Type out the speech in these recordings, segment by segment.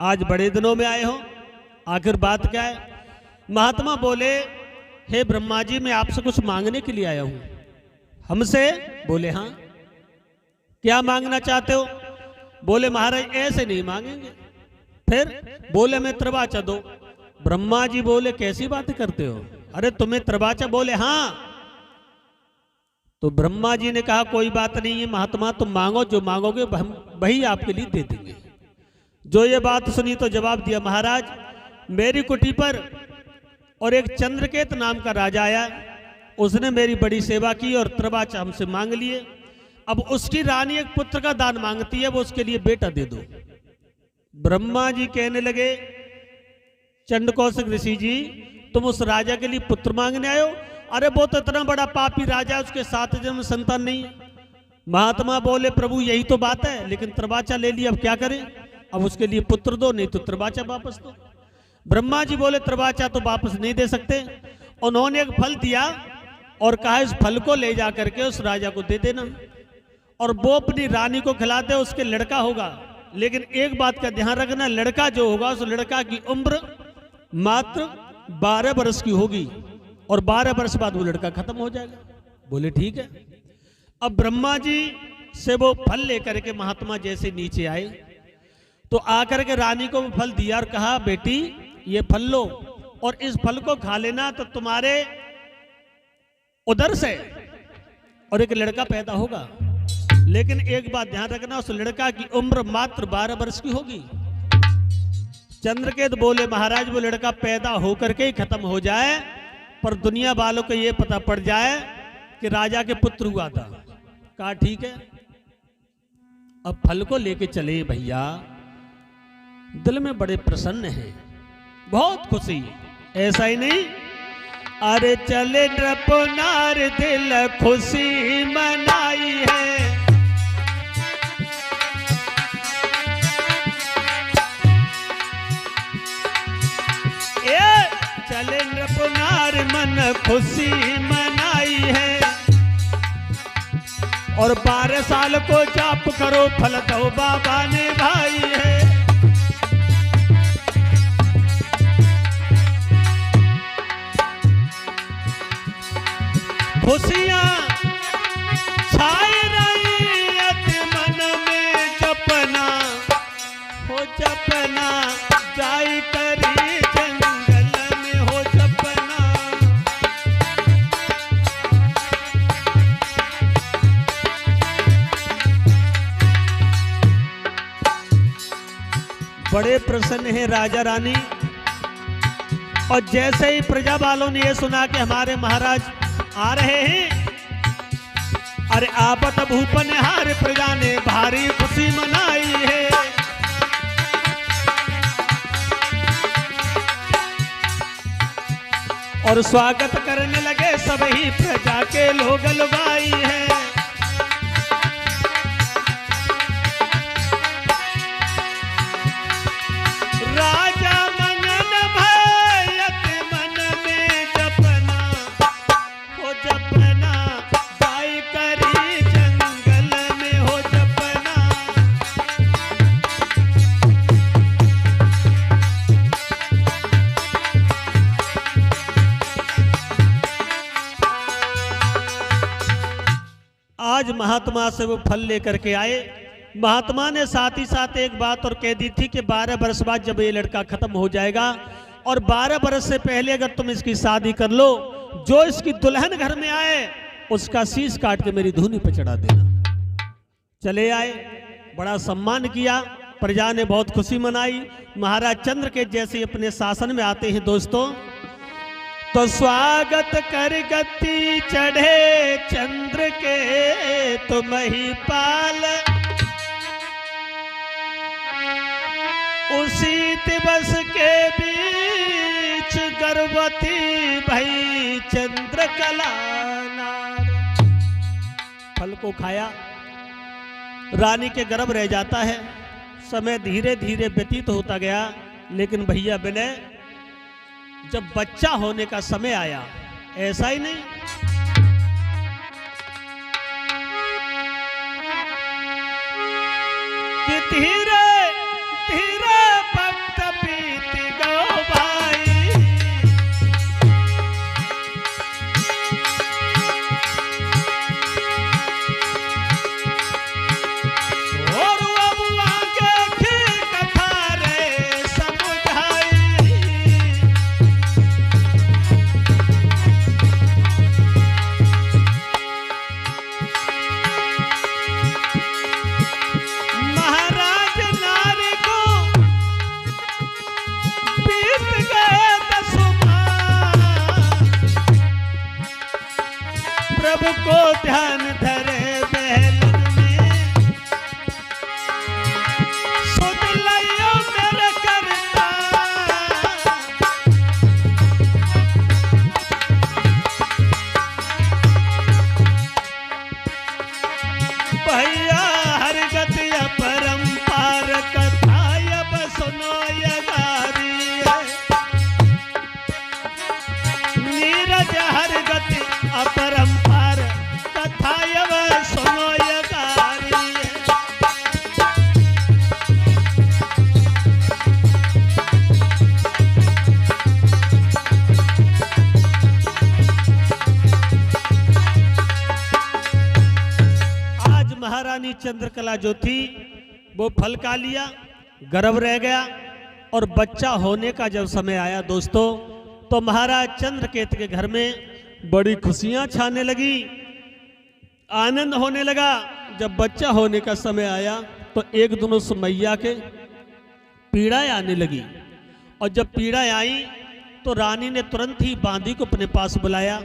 आज बड़े दिनों में आए हो, आखिर बात क्या है? महात्मा बोले, हे ब्रह्मा जी, मैं आपसे कुछ मांगने के लिए आया हूं। हमसे? बोले हाँ। क्या मांगना चाहते हो? बोले महाराज ऐसे नहीं मांगेंगे। फिर? बोले मैं त्रिवाचा दो। ब्रह्मा जी बोले कैसी बातें करते हो? अरे तुम्हें त्रिवाचा? बोले हाँ। तो ब्रह्मा जी ने कहा कोई बात नहीं है महात्मा, तुम मांगो, जो मांगोगे हम वही आपके लिए दे देंगे। जो ये बात सुनी तो जवाब दिया, महाराज मेरी कुटी पर और एक चंद्रकेत नाम का राजा आया, उसने मेरी बड़ी सेवा की और त्रिवाचा हमसे मांग लिए। अब उसकी रानी एक पुत्र का दान मांगती है, वो उसके लिए बेटा दे दो। ब्रह्मा जी कहने लगे, चंडकौशिक ऋषि जी, तुम उस राजा के लिए पुत्र मांगने आए हो? अरे वो तो इतना बड़ा पापी राजा है, उसके 7 जन्म संतान नहीं है। महात्मा बोले, प्रभु यही तो बात है, लेकिन त्रिवाचा ले लिया, अब क्या करें? अब उसके लिए पुत्र दो, नहीं तो त्रिवाचा वापस दो। ब्रह्मा जी बोले त्रिवाचा तो वापस नहीं दे सकते। उन्होंने एक फल दिया और कहा इस फल को ले जा करके उस राजा को दे देना और वो अपनी रानी को खिला दे, उसके लड़का होगा। लेकिन एक बात का ध्यान रखना, लड़का जो होगा उस लड़का की उम्र मात्र 12 वर्ष की होगी और 12 वर्ष बाद वो लड़का खत्म हो जाएगा। बोले ठीक है। अब ब्रह्मा जी से वो फल लेकर के महात्मा जैसे नीचे आए तो आकर के रानी को वो फल दिया और कहा, बेटी ये फल लो और इस फल को खा लेना तो तुम्हारे उदर से और एक लड़का पैदा होगा। लेकिन एक बात ध्यान रखना, उस लड़का की उम्र मात्र 12 वर्ष की होगी। चंद्रकेत बोले, महाराज वो लड़का पैदा होकर के ही खत्म हो जाए पर दुनिया वालों को ये पता पड़ जाए कि राजा के पुत्र हुआ था। कहा ठीक है। अब फल को लेके चले भैया, दिल में बड़े प्रसन्न हैं, बहुत खुशी। ऐसा ही नहीं, अरे चले नृपनार दिल खुशी मनाई है। चले नृपनार मन खुशी मनाई है और 12 साल को जाप करो फल दो बाबा ने भाई है। खुशियां छाई रही अति मन में, जपना हो जपना जाई करी जंगल में हो जपना। बड़े प्रसन्न हैं राजा रानी और जैसे ही प्रजा वालों ने यह सुना कि हमारे महाराज आ रहे हैं, अरे आपत भूपन हार प्रजा ने भारी खुशी मनाई है। और स्वागत करने लगे सभी प्रजा के लोग लुगाई है। राजा मगन भयत मन में जपना हो जपना जाई करी जंगल में हो जपना। आज महात्मा से वो फल लेकर के आए। महात्मा ने साथ ही साथ एक बात और कह दी थी कि 12 वर्ष बाद जब ये लड़का खत्म हो जाएगा और 12 वर्ष से पहले अगर तुम इसकी शादी कर लो, जो इसकी दुल्हन घर में आए उसका शीश काट के मेरी धूनी पे चढ़ा देना। चले आए, बड़ा सम्मान किया, प्रजा ने बहुत खुशी मनाई। महाराज चंद्रकेत जैसे अपने शासन में आते हैं दोस्तों, तो स्वागत कर गति चढ़े चंद्र के तो महिपाल। उसी दिवस के बीच गर्भवती भई चंद्रकला नार। फल को खाया, रानी के गर्भ रह जाता है। समय धीरे धीरे व्यतीत होता गया, लेकिन भैया विनय जब बच्चा होने का समय आया, ऐसा ही नहीं कि धीरे धीरे ध्यान धरे बहलन में सुध लियो मेरे करता भैया हर गति अपरंपार कथा अब सुनो ये गारी है नीरज हर गति अपरंपार कथा अब सुनो ये गारी है आज महारानी चंद्रकला जो थी वो फल खा लिया, गर्भ रह गया और बच्चा होने का जब समय आया दोस्तों तो महाराज चंद्रकेत के घर में बड़ी खुशियां छाने लगी, आनंद होने लगा। जब बच्चा होने का समय आया तो एक दिन उस मैया के पीड़ाएं आने लगी और जब पीड़ाएं आई तो रानी ने तुरंत ही बांदी को अपने पास बुलाया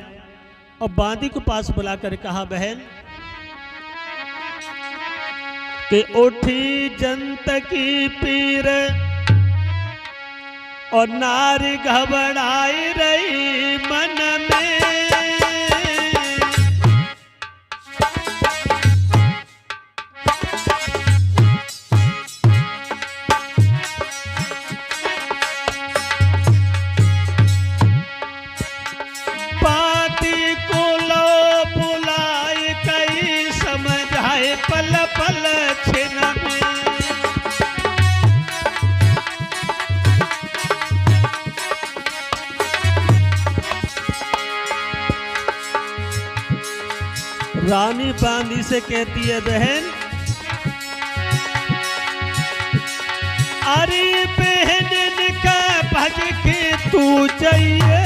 और बांदी को पास बुलाकर कहा, बहन कि उठी जंत की पीर और नारी घबराई रही मन में पाती को लो बुलाई कई समझाए पल पल छिन में रानी बांदी से कहती है, बहन अरे बहन का भज के तू चाहिए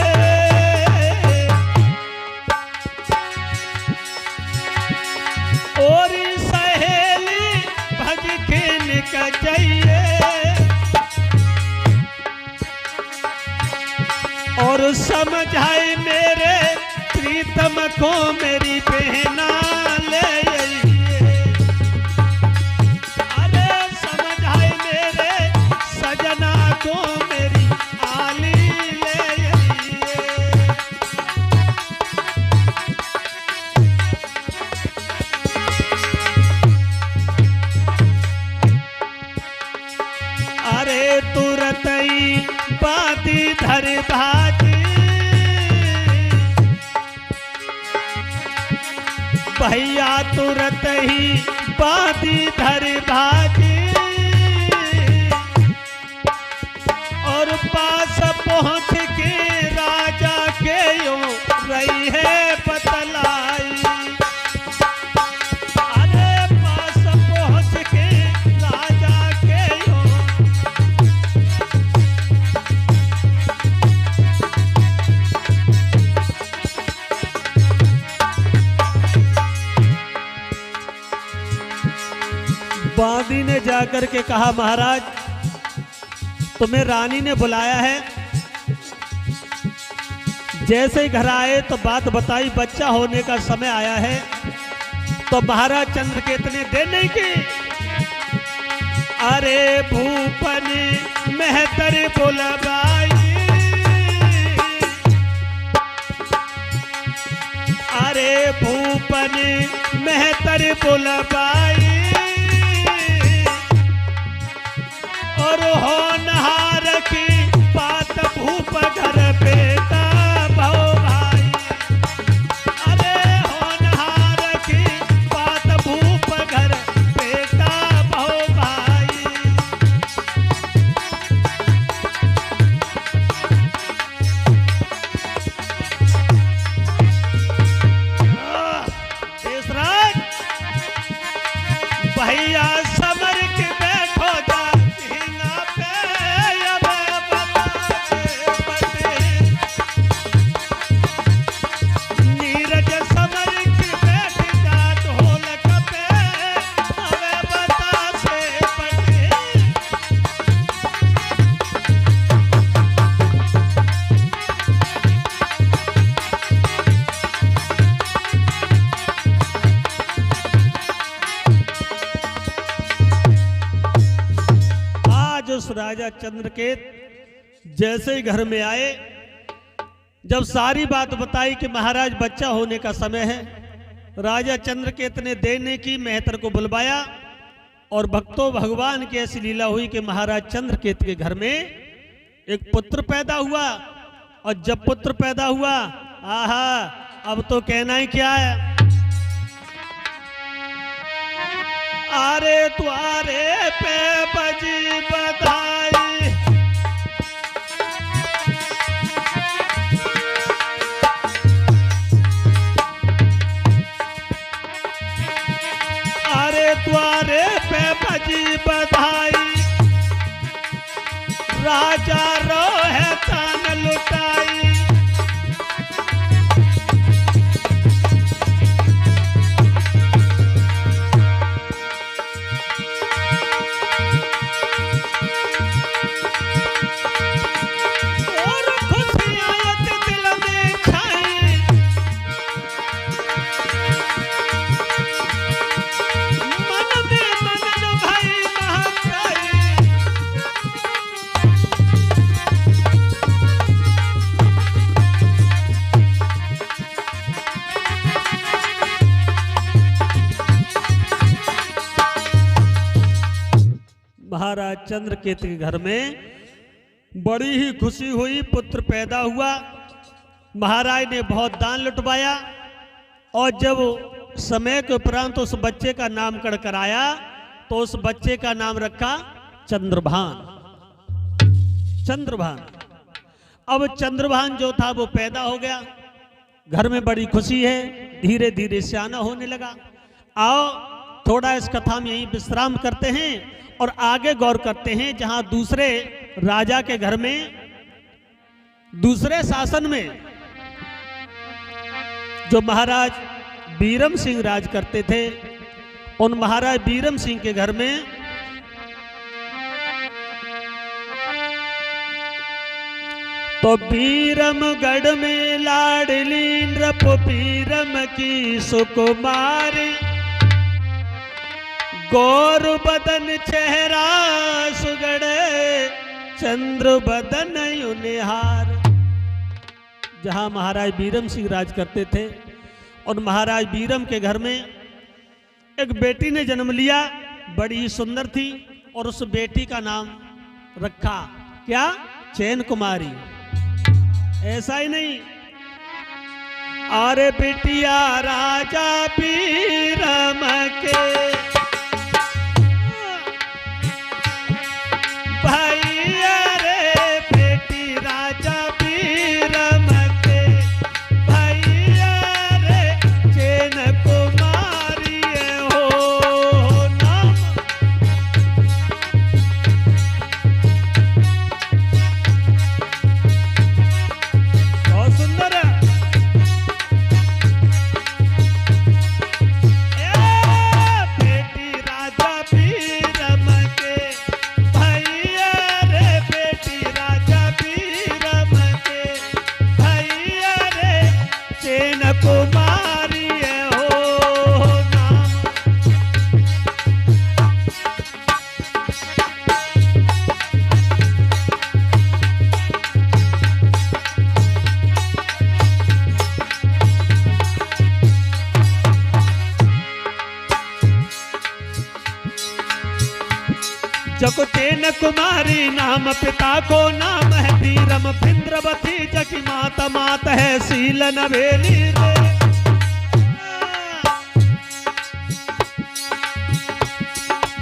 और सहेली भज के निकल चाहिए और समझाए मेरे प्रीतम को मेरी बहना ले आइए। अरे समझाए मेरे सजना को मेरी आली ले आइए। अरे तुरत ही बाती धर भाजी भैया तुरत ही बाती धर भाजी और पास पहुंच के राजा के यूं रही है बतलाई। अरे पास पहुंच के राजा के यूं बांदी ने जाकर के कहा, महाराज तुम्हें रानी ने बुलाया है। जैसे ही घर आए तो बात बताई, बच्चा होने का समय आया है। तो महाराज चंद्रकेत ने देने की अरे भूपन मेहतर बुलवाई अरे भूपन मेहतर बुलवाई और होनहार की बात भूप घर बेटा भौ भाई। अरे होनहार की बात भूप घर बेटा भौ भाई। देशराज राजा चंद्रकेत जैसे ही घर में आए, जब सारी बात बताई कि महाराज बच्चा होने का समय है, राजा चंद्रकेत ने देने की मेहतर को बुलवाया और भक्तों भगवान की ऐसी लीला हुई कि महाराज चंद्रकेत के घर में एक पुत्र पैदा हुआ। और जब पुत्र पैदा हुआ, आहा, अब तो कहना ही क्या है। आरे तुम्हारे पे बजी बधाई, द्वारे पे बजी बधाई, राजा रोहे तान लुटाई। और खुशियां दिल में छाई, महाराज चंद्रकेत के घर में बड़ी ही खुशी हुई, पुत्र पैदा हुआ। महाराज ने बहुत दान लुटवाया और जब समय के उपरांत उस बच्चे का नामकरण कराया तो उस बच्चे का नाम रखा चंद्रभान। चंद्रभान। अब चंद्रभान जो था वो पैदा हो गया, घर में बड़ी खुशी है, धीरे धीरे सियाना होने लगा। आओ थोड़ा इस कथा में यहीं विश्राम करते हैं और आगे गौर करते हैं, जहां दूसरे राजा के घर में, दूसरे शासन में जो महाराज बीरम सिंह राज करते थे, उन महाराज बीरम सिंह के घर में तो बीरमगढ़ में लाडली नृप बीरम की सुकुमारी, गौर बदन चेहरा सुगड़े चंद्र बदन युनिहार। जहां महाराज बीरम सिंह राज करते थे, और महाराज बीरम के घर में एक बेटी ने जन्म लिया, बड़ी सुंदर थी, और उस बेटी का नाम रखा क्या? चैन कुमारी। ऐसा ही नहीं, अरे बिटिया राजा बीरम के जगचैन कुमारी नाम पिता को नाम है बीरम भिंद्रवती जकी माता मात है शील नवेली रे।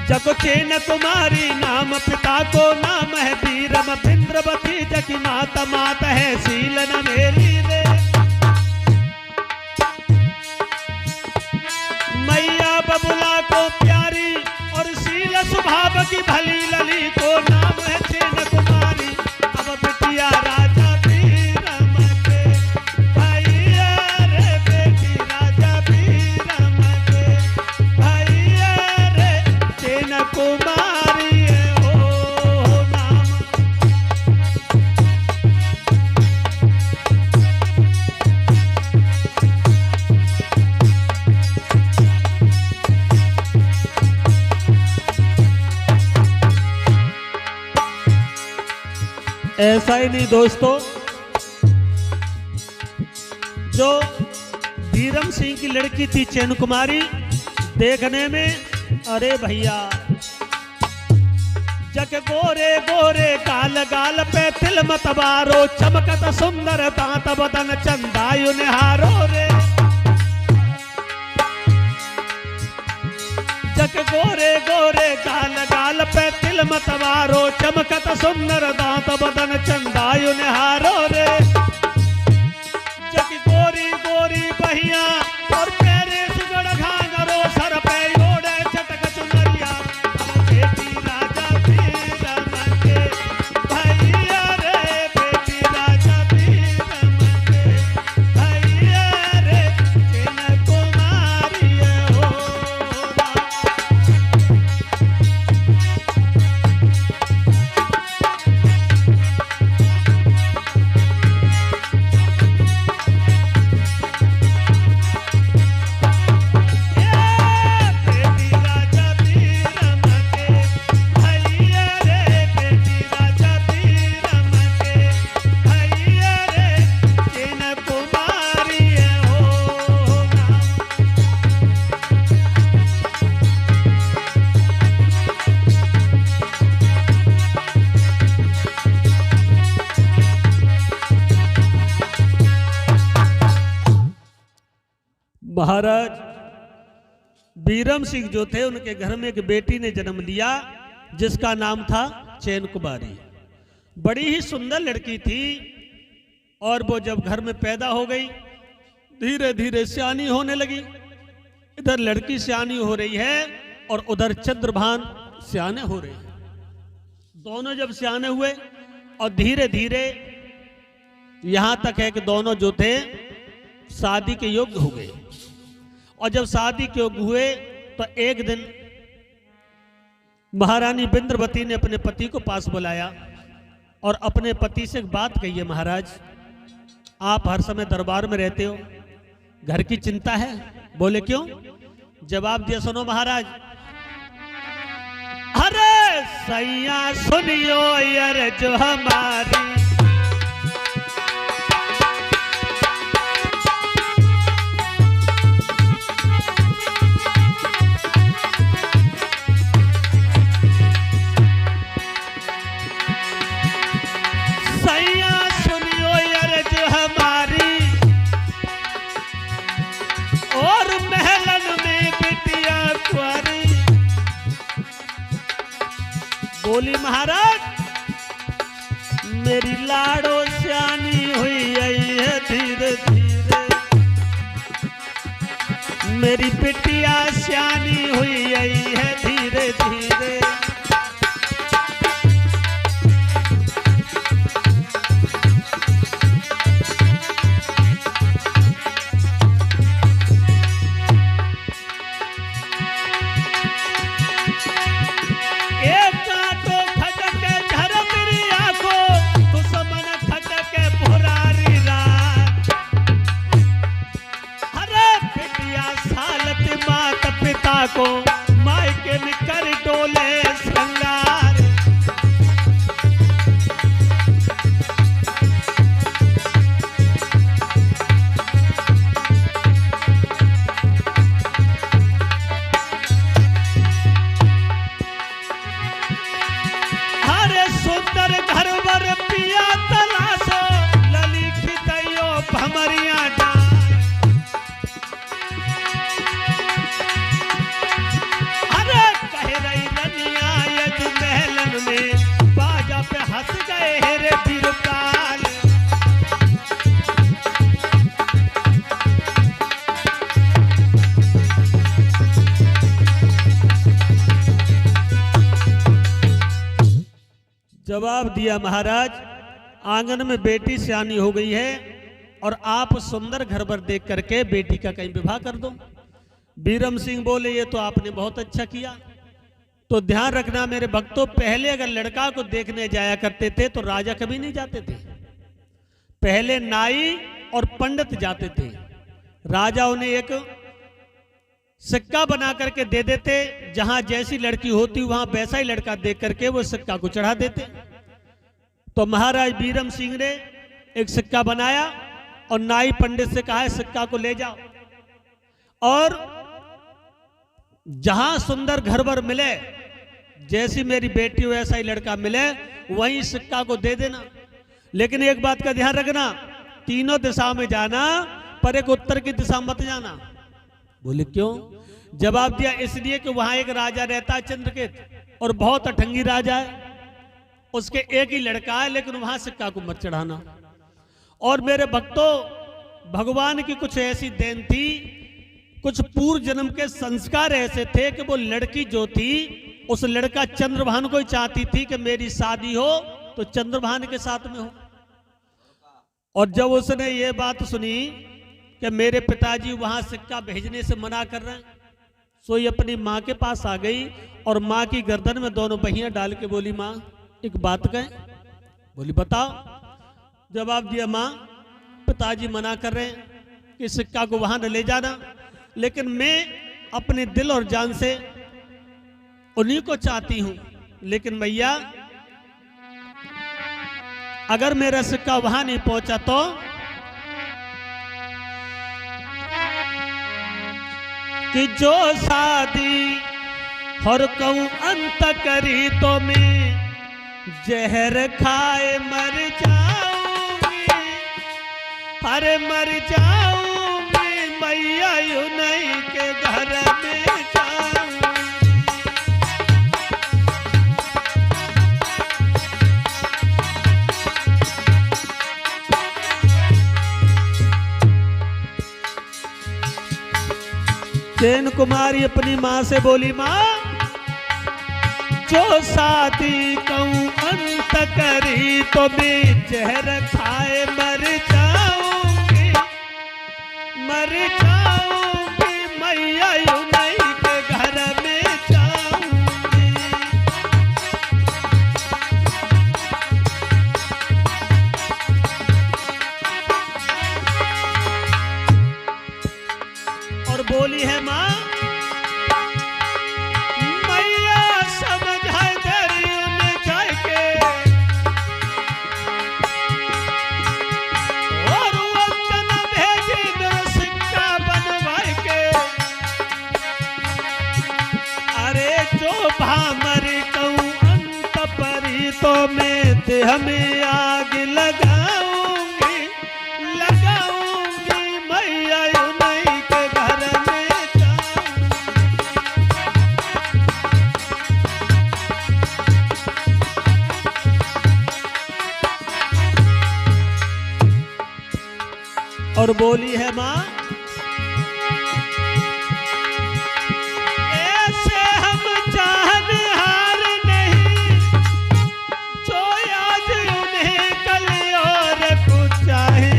जगचैन कुमारी नाम पिता को नाम है बीरम भिंद्रवती जकी माता मात है शील नवेली रे। मैया बबुला को प्यारी और शील स्वभाव की भली लली को नाम है चैन कुमारी। अब बिटिया राजा बीरम के भैया रे, बेटी राजा बीरम के भैया रे, चैन कुमारी है ओ नाम। ऐसा ही नहीं दोस्तों, जो बीरम सिंह की लड़की थी चैन कुमारी, देखने में अरे भैया जग गोरे गोरे गाल गाल पे तिल मतबारो, चमकत सुंदर दांत बदन चंदायु निहारो रे। जग गोरे गोरे गाल गाल पे तिल मतवारो, चमकत सुंदर दांत बदन चंदायु निहारो रे। जग गोरी गोरी बहिया और पैरे सुगड़ घाघरो, सर पे ओढ़े चटक चुनरिया, बेटी राजा बीरम के भैया रे, बेटी राजा बीरम के भैया रे, चैन कुमारी हो। महाराज बीरम सिंह जो थे, उनके घर में एक बेटी ने जन्म लिया जिसका नाम था चैन कुमारी। बड़ी ही सुंदर लड़की थी और वो जब घर में पैदा हो गई, धीरे धीरे सियानी होने लगी। इधर लड़की सियानी हो रही है और उधर चंद्रभान सियाने हो रहे हैं। दोनों जब सियाने हुए और धीरे धीरे यहां तक है कि दोनों जो थे शादी के योग्य हो गए। और जब शादी के योग्य हुए तो एक दिन महारानी बिंद्रवती ने अपने पति को पास बुलाया और अपने पति से एक बात कही है, महाराज आप हर समय दरबार में रहते हो, घर की चिंता है? बोले क्यों? जवाब दिया, सुनो महाराज। अरे सैया सुनियो यार जो हमारी, बोली महाराज मेरी लाड़ो सियानी हुई आई है धीरे धीरे, मेरी बिटिया सियानी हुई आई है धीरे धीरे। को मायके में कर डोले श्रृंगार, हरे सुंदर घर वर पिया तलाशो, ललिखित भमरिया हंस गए रे बिरपाल। जवाब दिया महाराज आंगन में बेटी सियानी हो गई है और आप सुंदर घर पर देख करके बेटी का कहीं विवाह कर दो। बीरम सिंह बोले ये तो आपने बहुत अच्छा किया। तो ध्यान रखना मेरे भक्तों, पहले अगर लड़का को देखने जाया करते थे तो राजा कभी नहीं जाते थे, पहले नाई और पंडित जाते थे। राजा उन्हें एक सिक्का बना करके दे देते, जहां जैसी लड़की होती वहां वैसा ही लड़का देख करके वो सिक्का को चढ़ा देते। तो महाराज बीरम सिंह ने एक सिक्का बनाया और नाई पंडित से कहा है सिक्का को ले जाओ, और जहां सुंदर घरवर मिले, जैसी मेरी बेटी हो ऐसा ही लड़का मिले, वहीं सिक्का को दे देना। लेकिन एक बात का ध्यान रखना, तीनों दिशा में जाना, पर एक उत्तर की दिशा मत जाना। बोले क्यों? जवाब दिया इसलिए कि वहां एक राजा रहता है चंद्रकेत, और बहुत अठंगी राजा है, उसके एक ही लड़का है, लेकिन वहां सिक्का को मत चढ़ाना। और मेरे भक्तों, भगवान की कुछ ऐसी देन थी, कुछ पूर्व जन्म के संस्कार ऐसे थे कि वो लड़की जो थी, उस लड़का चंद्रभान को ही चाहती थी कि मेरी शादी हो तो चंद्रभान के साथ में हो। और जब उसने ये बात सुनी कि मेरे पिताजी वहां सिक्का भेजने से मना कर रहे हैं, सो ये अपनी माँ के पास आ गई और माँ की गर्दन में दोनों बहियां डाल के बोली, माँ एक बात कहें? बोली बताओ। जवाब दिया, माँ पिताजी मना कर रहे हैं कि सिक्का को वहां न ले जाना, लेकिन मैं अपने दिल और जान से उन्हीं को चाहती हूं, लेकिन मैया अगर मेरा सिक्का वहां नहीं पहुंचा तो कि जो शादी हर कहूं अंत करी तो मैं जहर खाए मर जाऊंगी, अरे मर जाऊंगी मैया यूं नहीं के घर में जाऊंगी। सेन कुमारी अपनी माँ से बोली, माँ जो शादी कहूं अंत करी तो मैं जहर खाए मर जाऊंगी, मर जाऊंगी मैया यूं नहीं के घर में जाऊंगी। और बोली है माँ, मैया समझाए दरिया में जाके, और वचन भेजी मेरा सिक्का बनवाए के, अरे जो भामरी कहूं अंत परी तो मैं देह में आग लगाऊंगी, लगाऊंगी मैया यूं नहीं के घर में जाऊंगी। और बोली है माँ, ऐसे हम चाहनिहार नहीं, जो आज उन्हें कल और कुछ चाहे,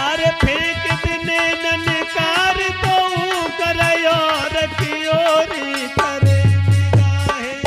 अरे फेंक दिने ननकार तो करे और की ओरी करे निगाहें।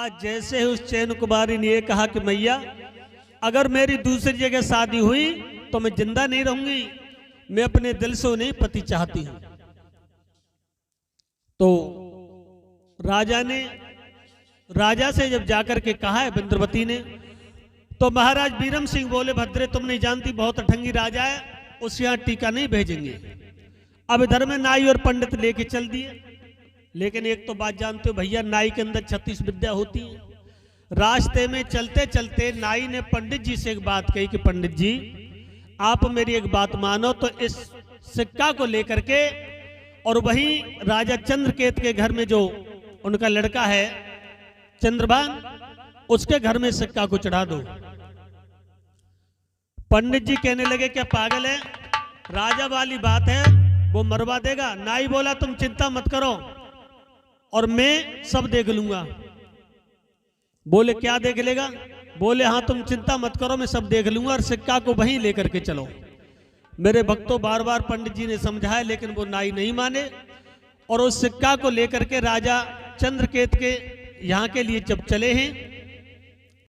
आज जैसे ही उस चैन कुमारी ने ये कहा कि मैया अगर मेरी दूसरी जगह शादी हुई तो मैं जिंदा नहीं रहूंगी, मैं अपने दिल से उन्हें पति चाहती हूं। तो राजा से जब जाकर के कहा है इंद्रवती ने, तो महाराज बीरम सिंह बोले भद्रे तुम नहीं जानती बहुत अठंगी राजा है, उस यहाँ टीका नहीं भेजेंगे। अब इधर में नाई और पंडित लेके चल दिए, लेकिन एक तो बात जानते हो भैया, नाई के अंदर 36 विद्या होती है। रास्ते में चलते चलते नाई ने पंडित जी से एक बात कही कि पंडित जी आप मेरी एक बात मानो, तो इस सिक्का को लेकर के और वही राजा चंद्रकेत के घर में जो उनका लड़का है चंद्रभान, उसके घर में सिक्का को चढ़ा दो। पंडित जी कहने लगे क्या पागल है, राजा वाली बात है, वो मरवा देगा। नाई बोला तुम चिंता मत करो और मैं सब देख लूंगा। बोले क्या देख लेगा? बोले हाँ तुम चिंता मत करो, मैं सब देख लूंगा और सिक्का को वहीं लेकर के चलो। मेरे भक्तों बार बार पंडित जी ने समझाया, लेकिन वो नाई नहीं माने और उस सिक्का को लेकर के राजा चंद्रकेत के यहाँ के लिए जब चले हैं